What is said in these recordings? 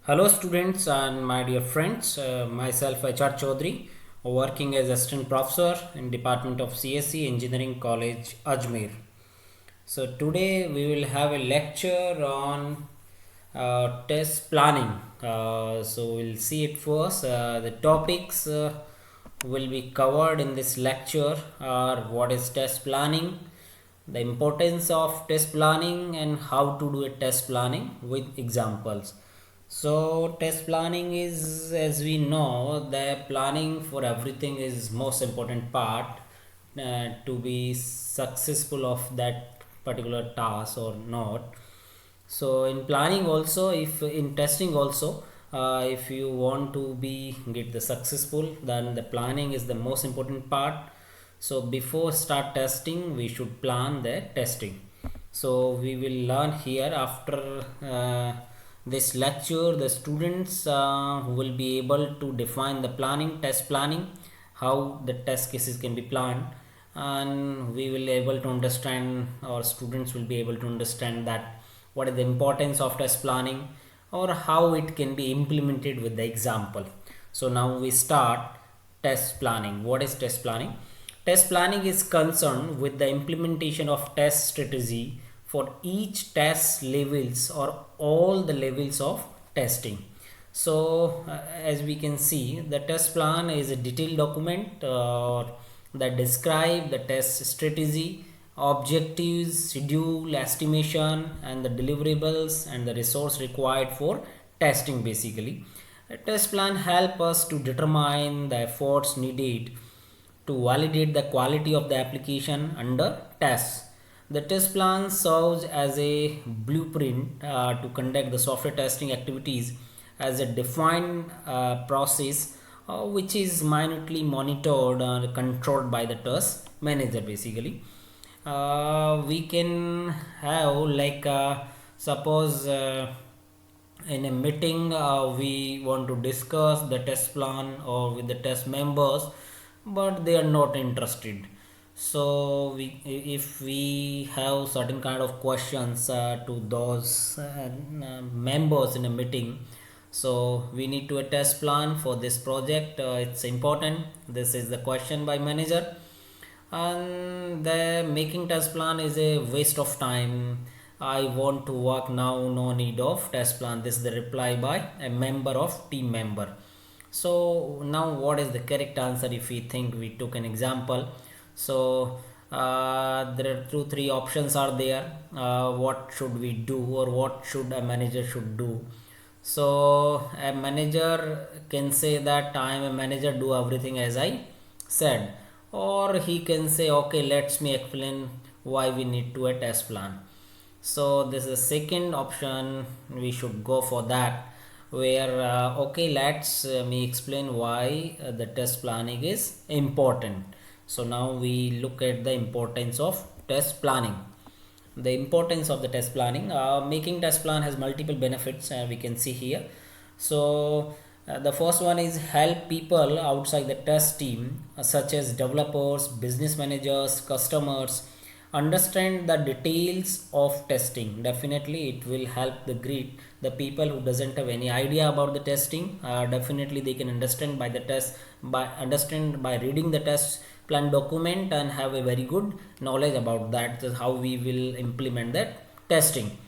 Hello students and my dear friends, myself HR Chaudhary, working as assistant professor in Department of CSE Engineering College, Ajmer. So today we will have a lecture on test planning. So we'll see it first. The topics will be covered in this lecture are what is test planning, the importance of test planning and how to do a test planning with examples. So test planning is, as we know, the planning for everything is most important part to be successful of that particular task or not. So in planning also, if in testing also, if you want to be get the successful, then the planning is the most important part. So before start testing we should plan the testing. So we will learn here after this lecture. The students will be able to define the planning, test planning, how the test cases can be planned, and we will able to understand, or students will be able to understand that what is the importance of test planning or how it can be implemented with the example. So now we start test planning. What is test planning? Test planning is concerned with the implementation of test strategy for each test levels or all the levels of testing. So as we can see, the test plan is a detailed document that describe the test strategy, objectives, schedule, estimation, and the deliverables and the resource required for testing. Basically, a test plan help us to determine the efforts needed to validate the quality of the application under test. The test plan serves as a blueprint to conduct the software testing activities as a defined process which is minutely monitored and controlled by the test manager. Basically, we can have like suppose in a meeting we want to discuss the test plan or with the test members, but they are not interested. So if we have certain kind of questions to those members in a meeting, so we need to a test plan for this project. It's important. This is the question by manager, and the making test plan is a waste of time. I want to work now, no need of test plan. This is the reply by a member of team member. So now what is the correct answer if we think we took an example? So there are two three options are there. What should we do or what should a manager should do? So a manager can say that I am a manager, do everything as I said, or he can say okay, let me explain why we need to a test plan. So this is the second option, we should go for that, where okay, let's me explain why the test planning is important. So now we look at the importance of test planning. The importance of the test planning, making test plan has multiple benefits, we can see here. So the first one is help people outside the test team such as developers, business managers, customers understand the details of testing. Definitely it will help the people who doesn't have any idea about the testing. Definitely they can understand by the test, by understand by reading the test plan document and have a very good knowledge about that, how we will implement that testing.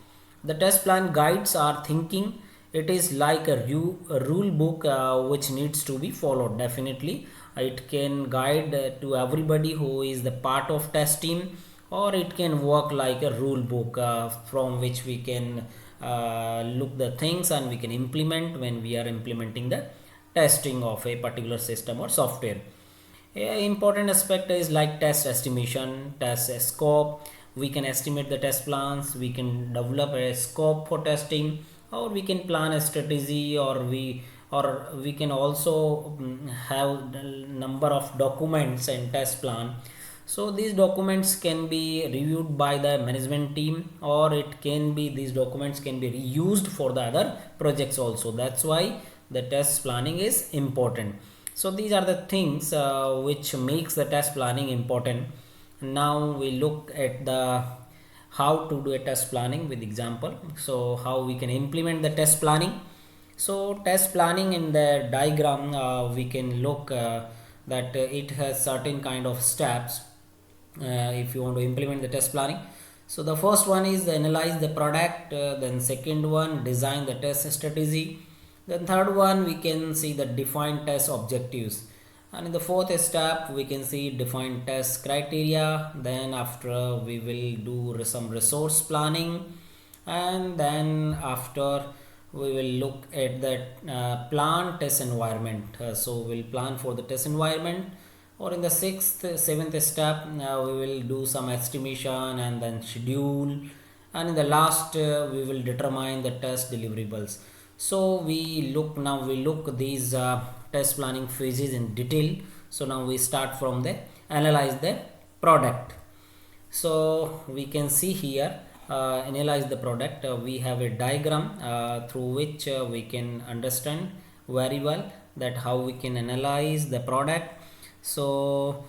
The test plan guides our thinking. It is like a rule book which needs to be followed. Definitely it can guide to everybody who is the part of test team, or it can work like a rule book from which we can look the things and we can implement when we are implementing the testing of a particular system or software. A important aspect is like test estimation, test scope. We can estimate the test plans, we can develop a scope for testing, or we can plan a strategy, or we can also have number of documents and test plan. So these documents can be reviewed by the management team, or it can be, these documents can be reused for the other projects also. That's why the test planning is important. So these are the things which makes the test planning important. Now we look at the how to do a test planning with example. So how we can implement the test planning. So test planning, in the diagram we can look that it has certain kind of steps if you want to implement the test planning. So the first one is analyze the product, then second one design the test strategy, then third one we can see the define test objectives, and in the fourth step we can see define test criteria. Then after we will do some resource planning, and then after we will look at the plan test environment. So we'll plan for the test environment, or in the seventh step we will do some estimation and then schedule, and in the last we will determine the test deliverables. So we look these test planning phases in detail. So now we start from the analyze the product. So we can see here, analyze the product. We have a diagram through which we can understand very well that how we can analyze the product. So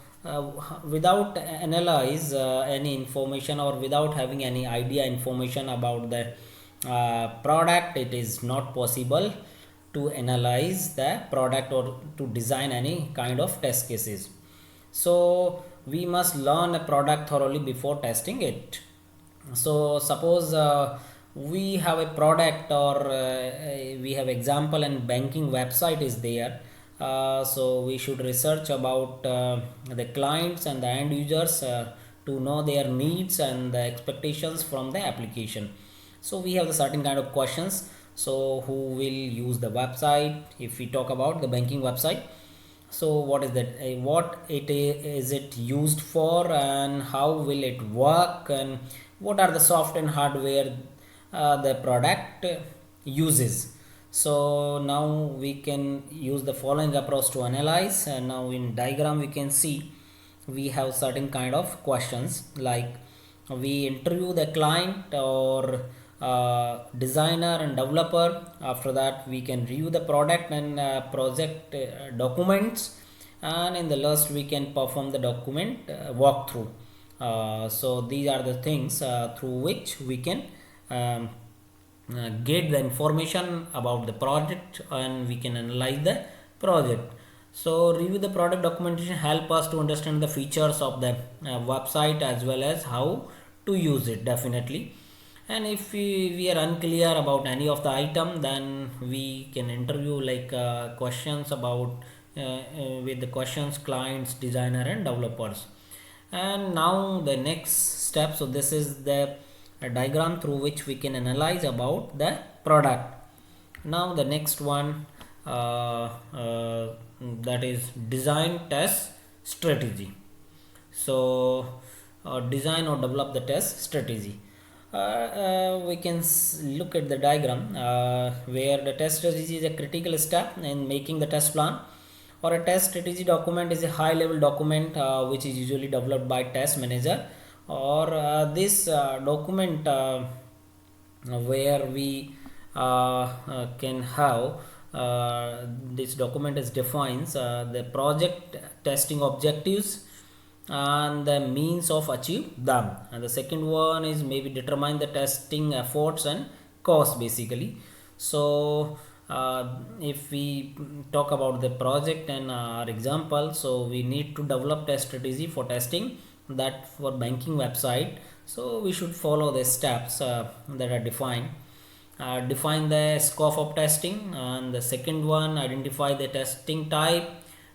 without analyze any information, or without having any idea information about the product, it is not possible to analyze the product or to design any kind of test cases. So we must learn a product thoroughly before testing it. So suppose we have a product, or we have example and banking website is there. So we should research about the clients and the end users to know their needs and the expectations from the application. So we have the certain kind of questions. So who will use the website? If we talk about the banking website, so what is that, what is it used for, and how will it work, and what are the soft and hardware the product uses. So now we can use the following approach to analyze. And now in diagram we can see we have certain kind of questions, like we interview the client or designer and developer. After that we can review the product and project documents, and in the last we can perform the document walkthrough. So these are the things through which we can get the information about the project, and we can analyze the project. So review the product documentation help us to understand the features of the website as well as how to use it, definitely. And if we are unclear about any of the item, then we can interview like questions about with the questions clients, designer and developers. And now the next step, so this is the diagram through which we can analyze about the product. Now the next one, that is design test strategy. So design or develop the test strategy. We can look at the diagram where the test strategy is a critical step in making the test plan, or a test strategy document is a high level document which is usually developed by test manager, or this document where we can have this document is defines the project testing objectives and the means of achieve them, and the second one is maybe determine the testing efforts and cost basically. So if we talk about the project and our example, so we need to develop test strategy for testing that for banking website. So we should follow the steps that are defined. Define the scope of testing, and the second one identify the testing type,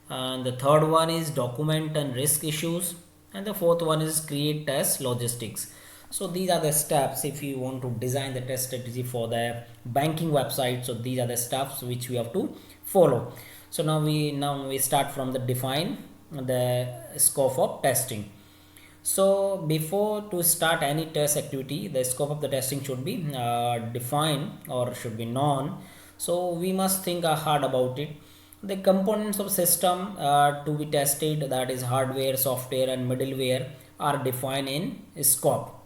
and the third one is document and risk issues, and the fourth one is create test logistics. So these are the steps if you want to design the test strategy for the banking website. So these are the steps which we have to follow. So now we start from the define the scope of testing. So before to start any test activity, the scope of the testing should be defined or should be known. So we must think hard about it. The components of system to be tested, that is hardware, software and middleware, are defined in scope.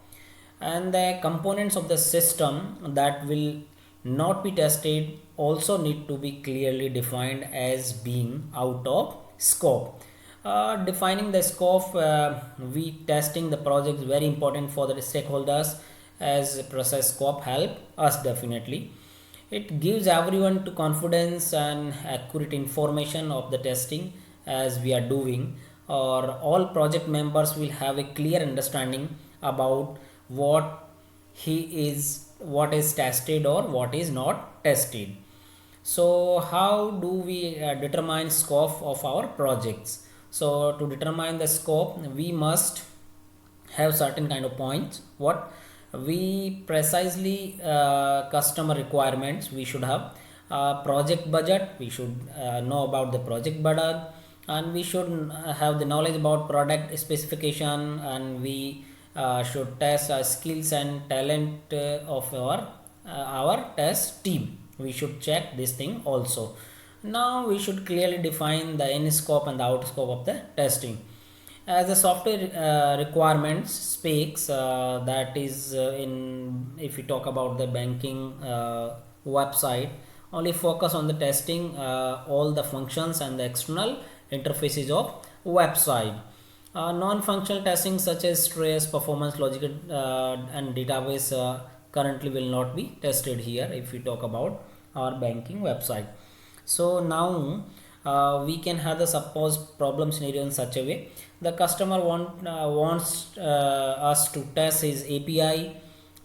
And the components of the system that will not be tested also need to be clearly defined as being out of scope. Defining the scope, we testing the project is very important for the stakeholders, as process scope help us definitely. It gives everyone to confidence and accurate information of the testing as we are doing, or all project members will have a clear understanding about what what is tested or what is not tested. So how do we determine scope of our projects? So to determine the scope, we must have certain kind of points. What we precisely customer requirements we should have, project budget we should know about the project budget, and we should have the knowledge about product specification, and we should test skills and talent of our test team. We should check this thing also. Now we should clearly define the in scope and the out scope of the testing. As the software requirements speaks, that is in if we talk about the banking website, only focus on the testing all the functions and the external interfaces of website. Non-functional testing such as stress, performance, logic, and database currently will not be tested here if we talk about our banking website. So now we can have the suppose problem scenario in such a way: the customer wants us to test his API,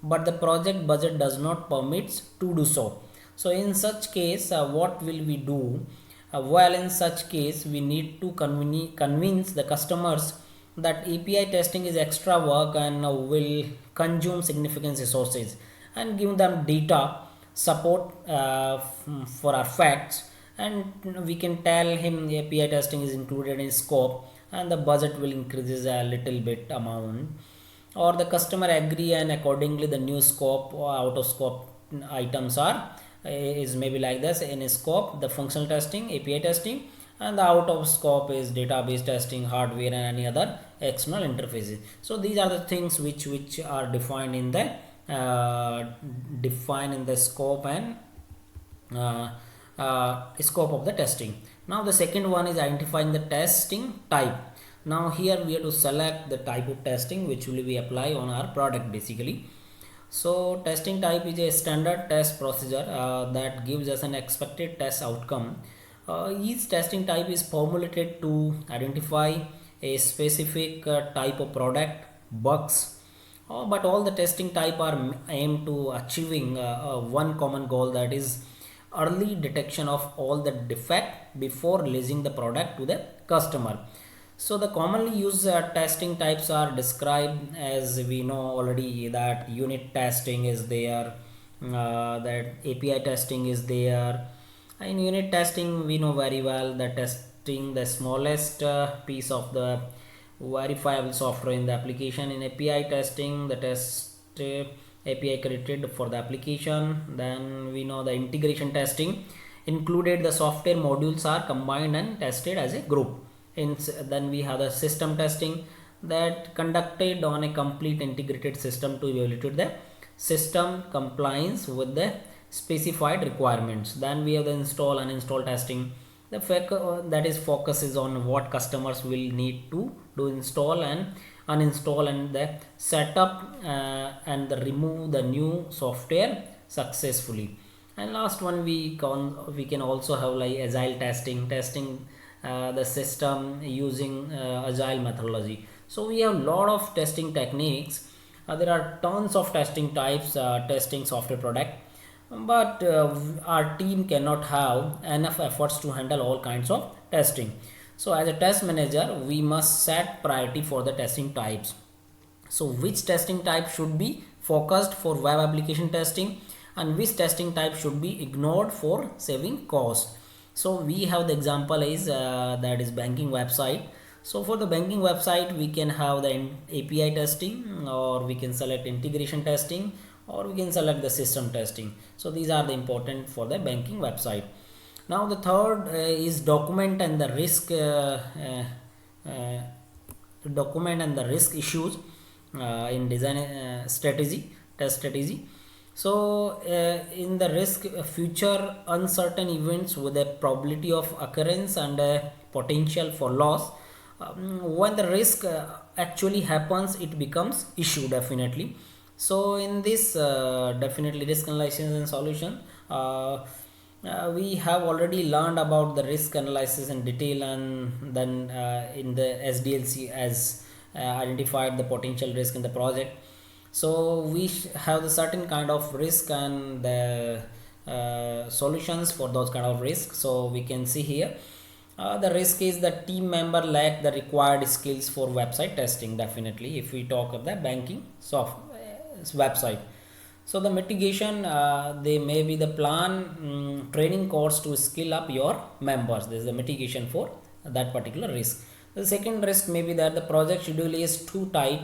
but the project budget does not permits to do so. So in such case, what will we do? Well, in such case, we need to convince the customers that API testing is extra work and will consume significant resources, and give them data support for our facts. And we can tell him API testing is included in scope and the budget will increase a little bit amount, or the customer agree and accordingly the new scope or out of scope items are is maybe like this: in scope the functional testing, API testing, and the out of scope is database testing, hardware, and any other external interfaces. So these are the things which are defined in the scope and scope of the testing. Now the second one is identifying the testing type. Now here we have to select the type of testing which will be apply on our product basically. So testing type is a standard test procedure that gives us an expected test outcome. Each testing type is formulated to identify a specific type of product bugs. But all the testing type are aimed to achieving one common goal, that is early detection of all the defect before releasing the product to the customer. So the commonly used testing types are described as we know already, that unit testing is there, that API testing is there. In unit testing we know very well that testing the smallest piece of the verifiable software in the application. In API testing the test API created for the application. Then we know the integration testing included the software modules are combined and tested as a group. Then we have the system testing that conducted on a complete integrated system to evaluate the system compliance with the specified requirements. Then we have the install and uninstall testing. The that is focuses on what customers will need to do install and uninstall and the setup and the remove the new software successfully. And last one we can also have like agile testing the system using agile methodology. So we have a lot of testing techniques. There are tons of testing types testing software product, but our team cannot have enough efforts to handle all kinds of testing. So as a test manager we must set priority for the testing types. So which testing type should be focused for web application testing and which testing type should be ignored for saving cost. So we have the example is that is banking website. So for the banking website we can have the API testing, or we can select integration testing, or we can select the system testing. So these are the important for the banking website. Now the third is document and the risk issues in design test strategy. So in the risk future uncertain events with a probability of occurrence and a potential for loss. When the risk actually happens it becomes issue definitely. So in this definitely risk analysis and solution uh, we have already learned about the risk analysis in detail, and then in the SDLC as identified the potential risk in the project. So we have the certain kind of risk and the solutions for those kind of risk. So we can see here the risk is the team member lack the required skills for website testing. Definitely, if we talk of the banking soft website, so the mitigation, they may be the plan training course to skill up your members. This is the mitigation for that particular risk. The second risk may be that the project schedule is too tight,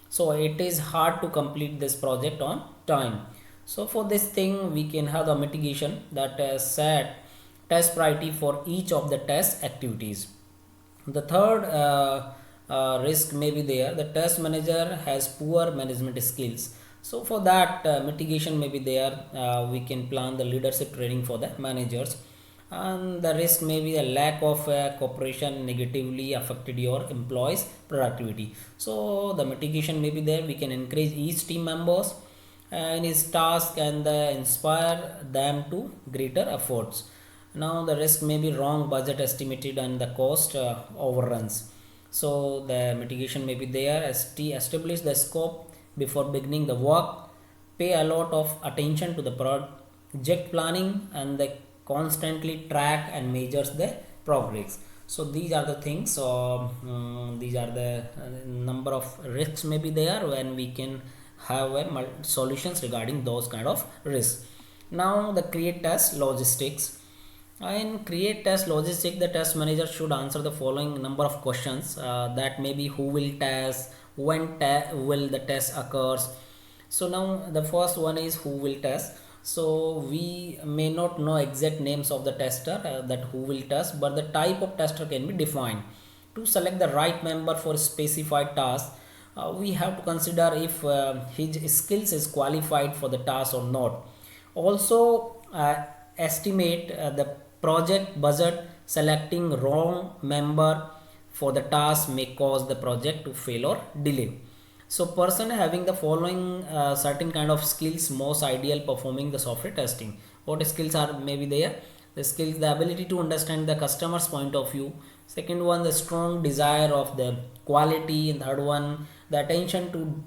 so it is hard to complete this project on time. So for this thing we can have the mitigation that set test priority for each of the test activities. The third risk may be there, the test manager has poor management skills. So for that mitigation may be there, we can plan the leadership training for the managers. And the risk may be a lack of cooperation negatively affected your employees productivity. So the mitigation may be there, we can encourage each team members in his task and inspire them to greater efforts. Now the risk may be wrong budget estimated and the cost overruns. So the mitigation may be there, establish the scope before beginning the work, pay a lot of attention to the project planning, and the constantly track and measures the progress. So these are the things, these are the number of risks may be there when we can have solutions regarding those kind of risks. Now the create test logistics. In create test logistic, the test manager should answer the following number of questions, that may be who will test, when will the test occurs. So now the first one is who will test. So we may not know exact names of the tester that who will test, but the type of tester can be defined. To select the right member for specified task, we have to consider if his skills is qualified for the task or not. Also estimate the project budget. Selecting wrong member for the task may cause the project to fail or delay. So person having the following certain kind of skills most ideal performing the software testing. What skills are maybe there? The skills, the ability to understand the customer's point of view. Second one, the strong desire of the quality. And third one, the attention to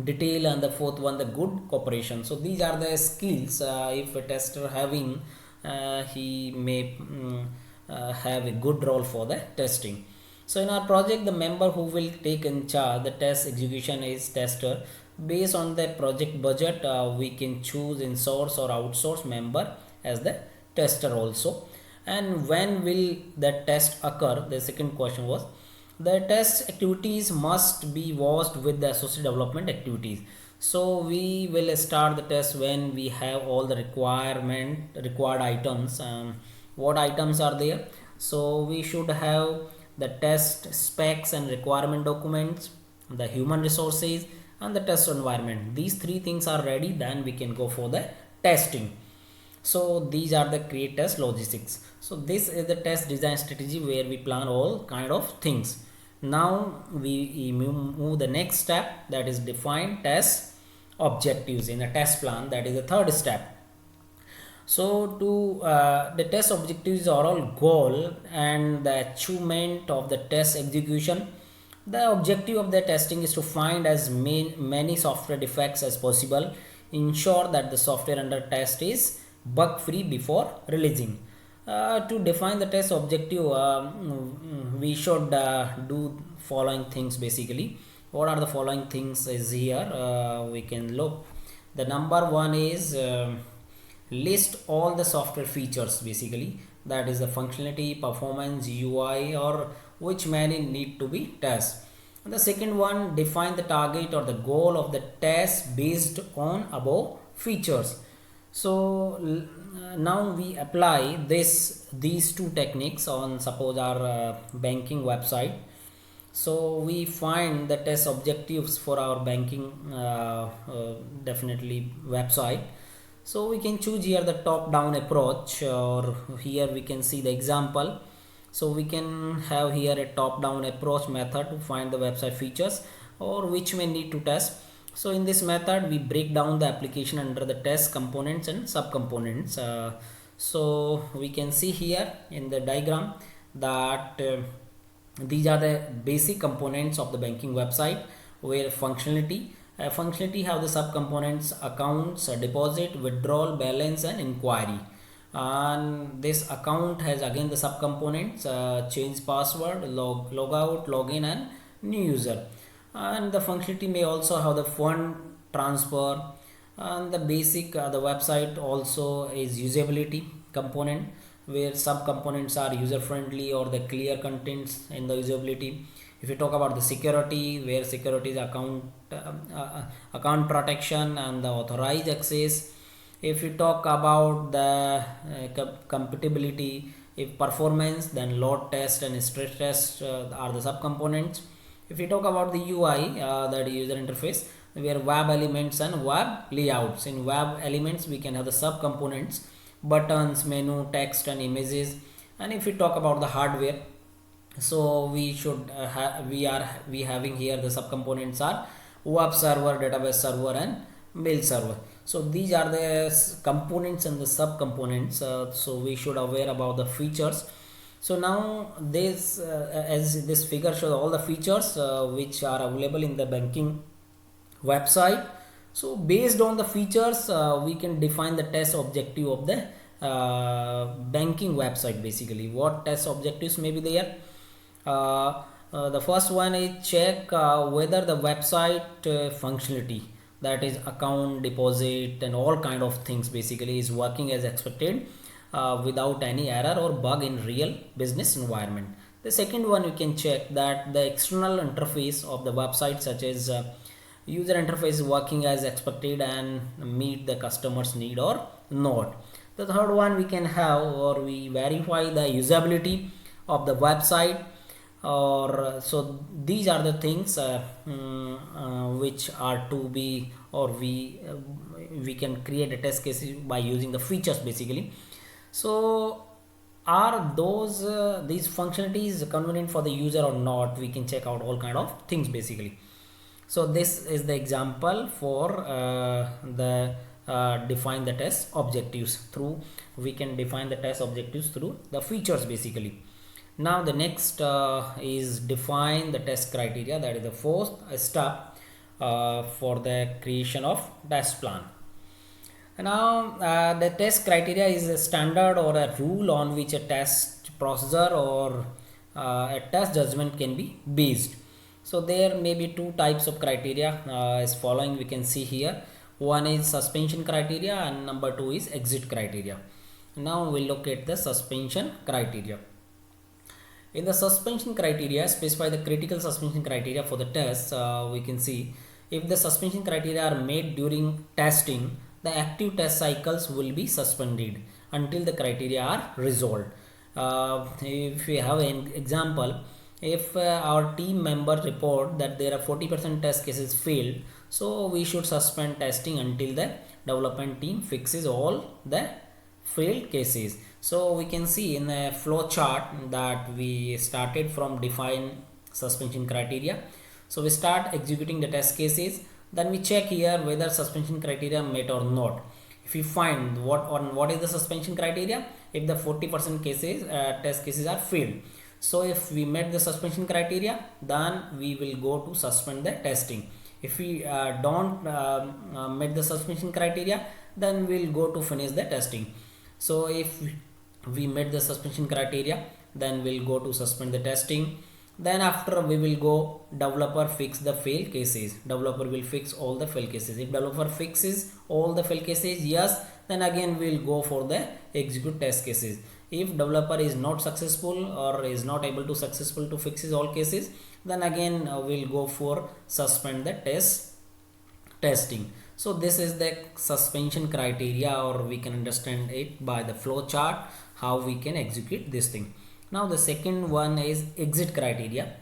detail. And the fourth one, the good cooperation. So these are the skills if a tester having, he may have a good role for the testing. So in our project, the member who will take in charge the test execution is tester. Based on the project budget, we can choose in source or outsource member as the tester also. And when will the test occur? The second question was, the test activities must be watched with the associated development activities. So we will start the test when we have all the required items. What items are there? So we should have the test specs and requirement documents, the human resources, and the test environment. These three things are ready, then we can go for the testing. So these are the create test logistics. So this is the test design strategy where we plan all kind of things. Now we move the next step, that is define test objectives in a test plan. That is the third step. So to the test objectives are all goal and the achievement of the test execution. The objective of the testing is to find as many software defects as possible, ensure that the software under test is bug free before releasing. To define the test objective, we should do following things basically. What are the following things is here, we can look. The number one is list all the software features basically, that is the functionality, performance, UI, or which many need to be tested. And the second one, define the target or the goal of the test based on above features. So now we apply these two techniques on suppose our banking website. So we find the test objectives for our banking definitely website. So we can choose here the top down approach, or here we can see the example. So we can have here a top down approach method to find the website features or which may need to test. So in this method, we break down the application under the test components and subcomponents. So we can see here in the diagram that these are the basic components of the banking website, where functionality have the subcomponents: accounts, deposit, withdrawal, balance, and inquiry. And this account has again the subcomponents: change password, log out, login, and new user. And the functionality may also have the fund transfer. And the basic the website also is usability component, where sub components are user friendly or the clear contents in the usability. If you talk about the security, where security is account protection and the authorized access. If you talk about the compatibility, if performance, then load test and stress test are the subcomponents. If you talk about the UI, that user interface, where web elements and web layouts. In web elements, we can have the subcomponents: buttons, menu, text, and images. And if we talk about the hardware, so we should we having here the subcomponents are web server, database server, and mail server. So these are the components and the subcomponents. So we should aware about the features. So now this as this figure shows all the features which are available in the banking website. So based on the features, we can define the test objective of the banking website. Basically, what test objectives may be there? The first one is check whether the website functionality, that is account, deposit, and all kind of things, basically is working as expected without any error or bug in real business environment. The second one, you can check that the external interface of the website, such as user interface, is working as expected and meet the customer's need or not. The third one, we can have or we verify the usability of the website. Or so these are the things which are to be, or we can create a test case by using the features, basically. So are those these functionalities convenient for the user or not? We can check out all kind of things, basically. So this is the example for the define the test objectives through, we can define the test objectives through the features, basically. Now the next is define the test criteria, that is the fourth step for the creation of test plan. Now the test criteria is a standard or a rule on which a test procedure or a test judgment can be based. So there may be two types of criteria as following, we can see here. One is suspension criteria and number two is exit criteria. Now we'll look at the suspension criteria. In the suspension criteria, specify the critical suspension criteria for the test. We can see if the suspension criteria are made during testing, the active test cycles will be suspended until the criteria are resolved. If we have an example, if our team members report that there are 40% test cases failed, so we should suspend testing until the development team fixes all the failed cases. So we can see in the flow chart that we started from define suspension criteria. So we start executing the test cases, then we check here whether suspension criteria met or not. If we find what is the suspension criteria, if the 40% cases test cases are failed, so if we met the suspension criteria, then we will go to suspend the testing. If we don't met the suspension criteria, then we'll go to finish the testing. So if we met the suspension criteria, then we'll go to suspend the testing. Then after we will go developer fix the fail cases. Developer will fix all the fail cases. If developer fixes all the fail cases, yes, then again we'll go for the execute test cases. If developer is not successful or is not able to successful to fixes all cases, then again we'll go for suspend the testing. So this is the suspension criteria, or we can understand it by the flow chart how we can execute this thing. Now the second one is exit criteria.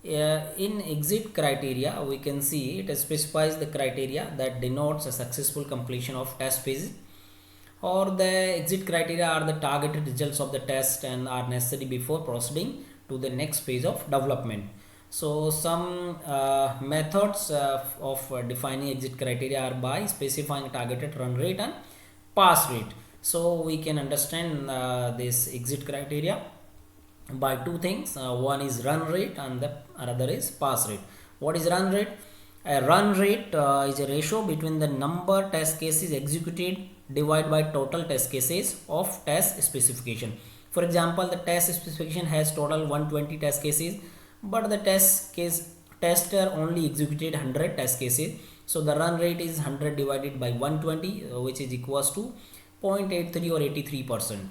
In exit criteria, we can see it specifies the criteria that denotes a successful completion of test phase, or the exit criteria are the targeted results of the test and are necessary before proceeding to the next phase of development. So some methods of defining exit criteria are by specifying targeted run rate and pass rate. So we can understand this exit criteria by two things. One is run rate and the other is pass rate. What is run rate? A run rate is a ratio between the number test cases executed divided by total test cases of test specification. For example, the test specification has total 120 test cases, but the tester only executed 100 test cases. So the run rate is 100 divided by 120, which is equals to 0.83 or 83%.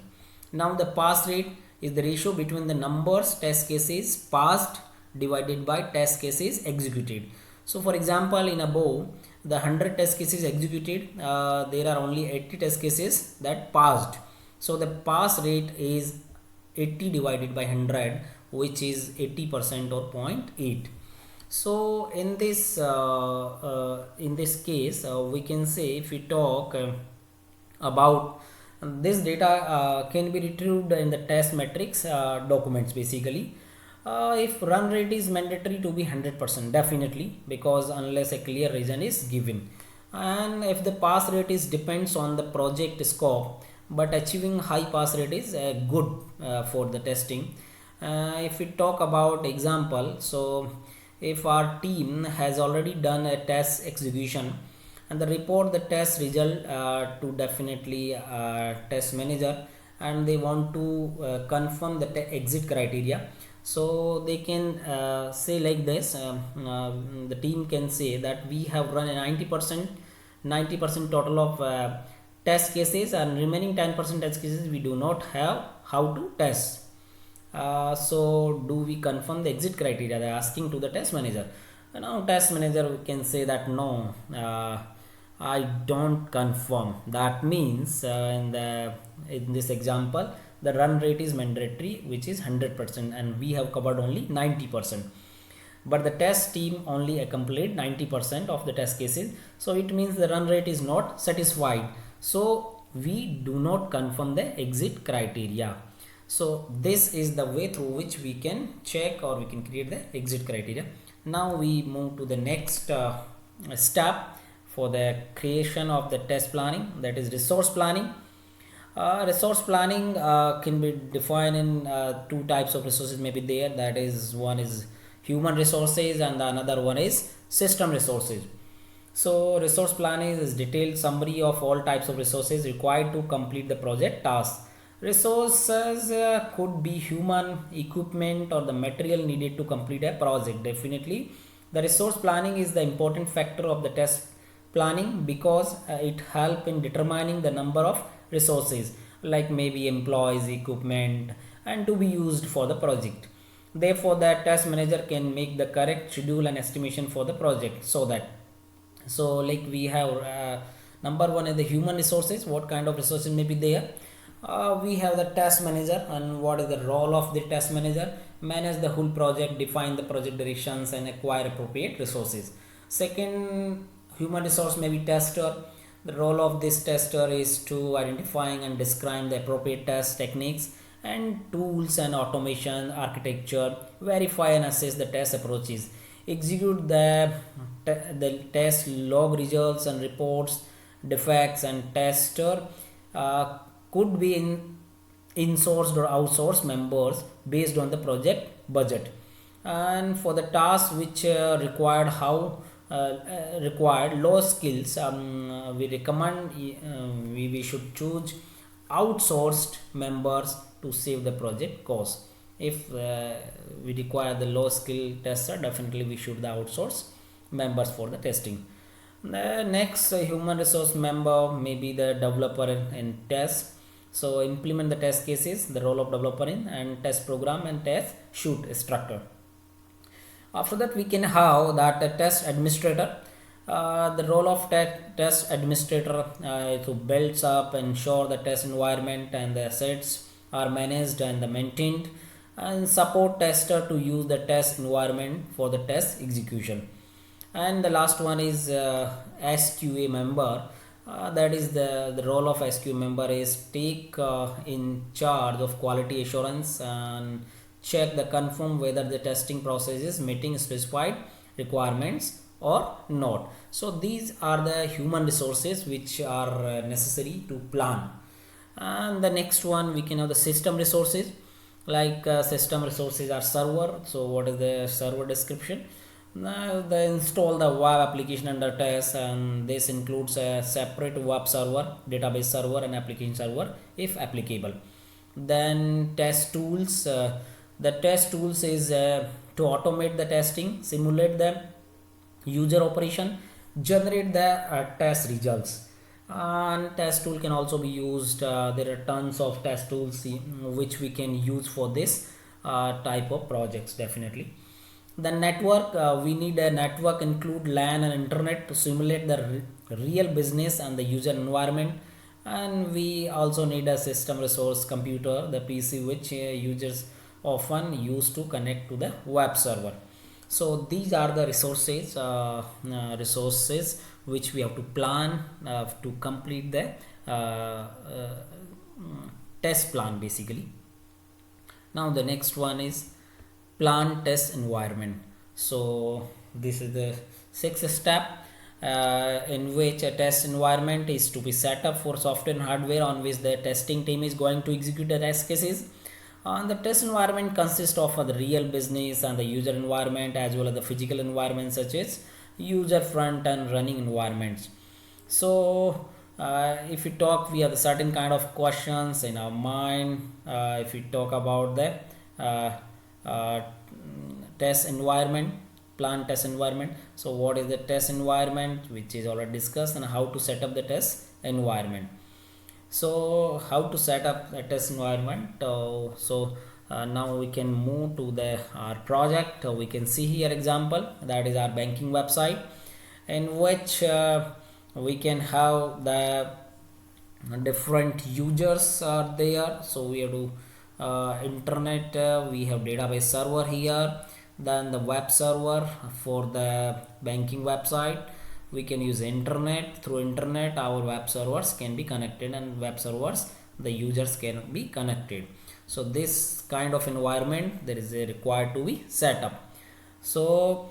Now the pass rate is the ratio between the numbers test cases passed divided by test cases executed. So for example, in above the 100 test cases executed, there are only 80 test cases that passed. So the pass rate is 80 divided by 100, which is 80% or 0.8. So in this case, we can say, if we talk about this data can be retrieved in the test metrics documents basically. If run rate is mandatory to be 100%, definitely, because unless a clear reason is given. And if the pass rate is depends on the project scope, but achieving high pass rate is good for the testing. If we talk about example, so if our team has already done a test execution and the report the test result to definitely test manager, and they want to confirm the exit criteria, so they can say like this. The team can say that we have run a 90% total of test cases, and remaining 10% test cases we do not have how to test. So do we confirm the exit criteria? They're asking to the test manager. Now test manager can say that no, I don't confirm. That means in this example the run rate is mandatory, which is 100%, and we have covered only 90%. But the test team only accomplished 90% of the test cases, so it means the run rate is not satisfied. So we do not confirm the exit criteria. So this is the way through which we can check or we can create the exit criteria. Now we move to the next step for the creation of the test planning, that is resource planning. Resource planning can be defined in two types of resources may be there, that is, one is human resources and the another one is system resources. So resource planning is detailed summary of all types of resources required to complete the project task. Resources could be human, equipment, or the material needed to complete a project. Definitely the resource planning is the important factor of the test planning, because it helps in determining the number of resources, like maybe employees, equipment, and to be used for the project. Therefore the task manager can make the correct schedule and estimation for the project. So like we have number one is the human resources. What kind of resources may be there? We have the task manager, and what is the role of the task manager? Manage the whole project, define the project directions, and acquire appropriate resources. Second, human resource may be tester. The role of this tester is to identifying and describe the appropriate test techniques and tools and automation architecture, verify and assess the test approaches, execute the test log results and reports defects, and tester could be in-sourced or outsourced members based on the project budget. And for the tasks which required low skills, we recommend we should choose outsourced members to save the project cost. If we require the low skill tester, definitely we should the outsource members for the testing. The next human resource member may be the developer in test. So implement the test cases, the role of developer in, and test program and test shoot structure. After that we can have that a test administrator. The role of test administrator to builds up, ensure the test environment and the assets are managed and maintained, and support tester to use the test environment for the test execution. And the last one is SQA member. That is the role of SQA member is take in charge of quality assurance and check the confirm whether the testing process is meeting specified requirements or not. So these are the human resources which are necessary to plan. And the next one we can have the system resources. Like system resources are server. So what is the server description? Now they install the web application under test, and this includes a separate web server, database server, and application server if applicable. Then test tools. The test tools is to automate the testing, simulate the user operation, generate the test results. And test tool can also be used. There are tons of test tools which we can use for this type of projects definitely. The network, we need a network include LAN and internet to simulate the real business and the user environment. And we also need a system resource computer, the PC, which users often use to connect to the web server. So these are the resources which we have to plan to complete the test plan basically. Now the next one is plan test environment. So this is the sixth step, in which a test environment is to be set up for software and hardware on which the testing team is going to execute the test cases. And the test environment consists of the real business and the user environment, as well as the physical environment such as user front and running environments. So if we talk, we have the certain kind of questions in our mind. If we talk about the uh, uh, test environment, plan test environment. So what is the test environment, which is already discussed, and how to set up the test environment. So how to set up a test environment. Now we can move to the our project. We can see here example, that is our banking website, in which we can have the different users are there. So we have to internet, we have database server here, then the web server for the banking website. We can use internet. Through internet our web servers can be connected, and web servers the users can be connected. So this kind of environment there is a required to be set up. So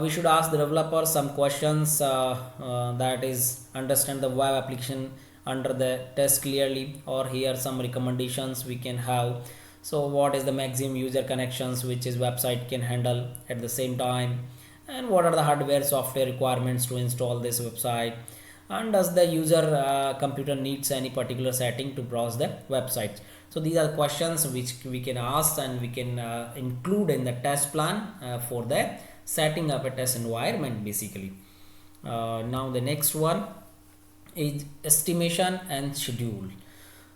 we should ask the developer some questions, that is understand the web application under the test clearly, or here some recommendations we can have. So what is the maximum user connections which is website can handle at the same time, and what are the hardware software requirements to install this website, and does the user computer needs any particular setting to browse the website. So these are questions which we can ask, and we can include in the test plan for the setting up a test environment basically. Now the next one is estimation and schedule.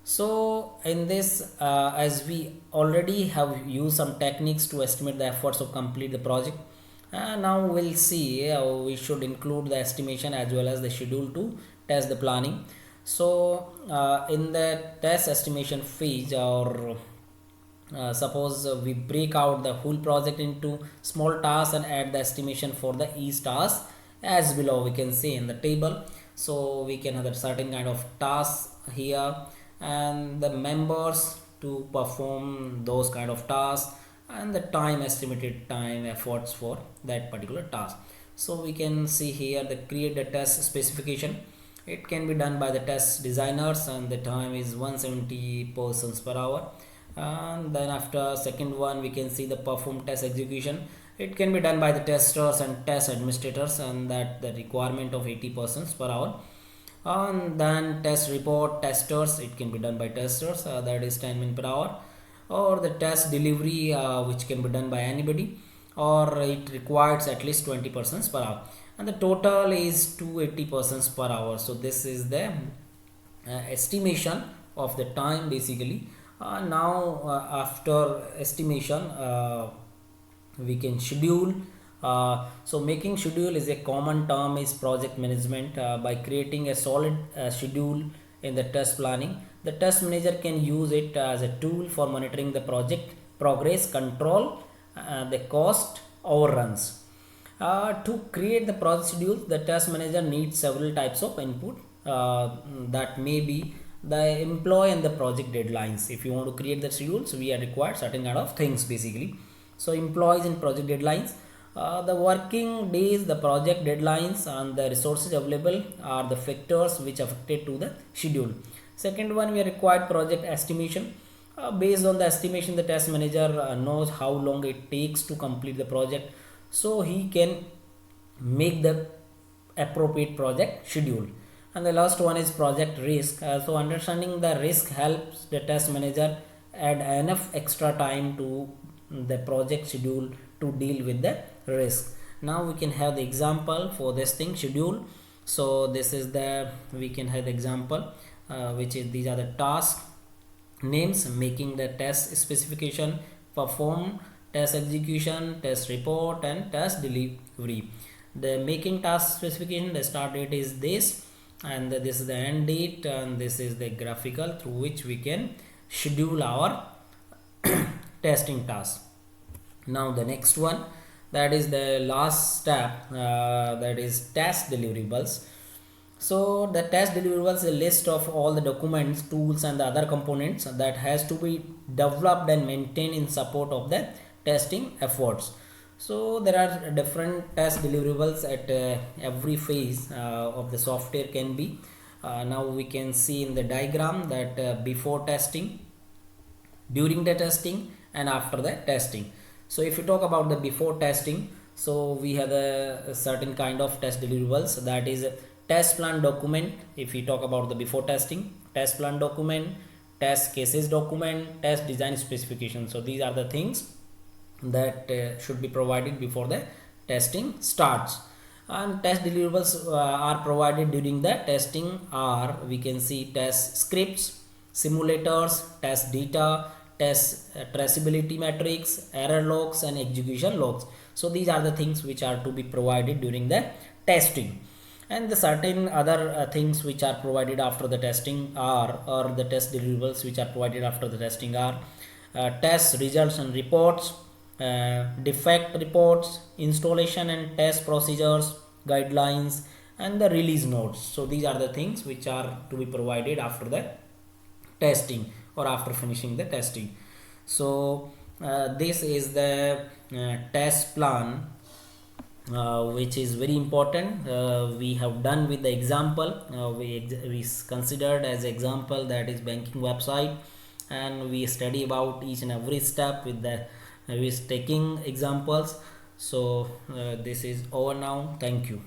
So in this, as we already have used some techniques to estimate the efforts of complete the project, now we'll see how we should include the estimation as well as the schedule to test the planning. So in the test estimation phase, or suppose we break out the whole project into small tasks and add the estimation for the each task as below we can see in the table. So we can have a certain kind of tasks here, and the members to perform those kind of tasks, and the time, estimated time, efforts for that particular task. So we can see here the create the test specification. It can be done by the test designers, and the time is 170 persons per hour. And then after second one we can see the perform test execution. It can be done by the testers and test administrators, and that the requirement of 80 persons per hour. And then test report testers, it can be done by testers, that is 10 minutes per hour. Or the test delivery, which can be done by anybody, or it requires at least 20 persons per hour, and the total is 280 persons per hour. So this is the estimation of the time basically. Now after estimation, we can schedule. So making schedule is a common term is project management. By creating a solid schedule in the test planning, the test manager can use it as a tool for monitoring the project progress, control the cost overruns. To create the project schedule, the test manager needs several types of input that may be the employee and the project deadlines. If you want to create the schedules, we are required certain kind of things basically. So employees and project deadlines, the working days, the project deadlines, and the resources available are the factors which affected to the schedule. Second one, we are required project estimation. Based on the estimation, the test manager knows how long it takes to complete the project, so he can make the appropriate project schedule. And the last one is project risk. So understanding the risk helps the test manager add enough extra time to the project schedule to deal with the risk. Now we can have the example for this thing schedule. So this is the, we can have the example which is, these are the tasks names: making the test specification, perform test execution, test report, and test delivery. The making task specification, the start date is this, and this is the end date, and this is the graphical through which we can schedule our testing task. Now the next one, that is the last step, that is test deliverables. So the test deliverables is a list of all the documents, tools, and the other components that has to be developed and maintained in support of the testing efforts. So there are different test deliverables at every phase of the software can be. Now we can see in the diagram that before testing, during the testing, and after the testing. So if you talk about the before testing, so we have a certain kind of test deliverables, that is test plan document. If we talk about the before testing, test plan document, test cases document, test design specification. So these are the things that should be provided before the testing starts. And test deliverables are provided during the testing are, we can see test scripts, simulators, test data, test traceability metrics, error logs, and execution logs. So these are the things which are to be provided during the testing. And the certain other things which are provided after the testing are, or the test deliverables which are provided after the testing are test results and reports, defect reports, installation and test procedures, guidelines, and the release notes. So these are the things which are to be provided after the testing or after finishing the testing. So this is the test plan, which is very important. We have done with the example, we considered as example, that is banking website, and we study about each and every step with the with taking examples. So this is over now. Thank you.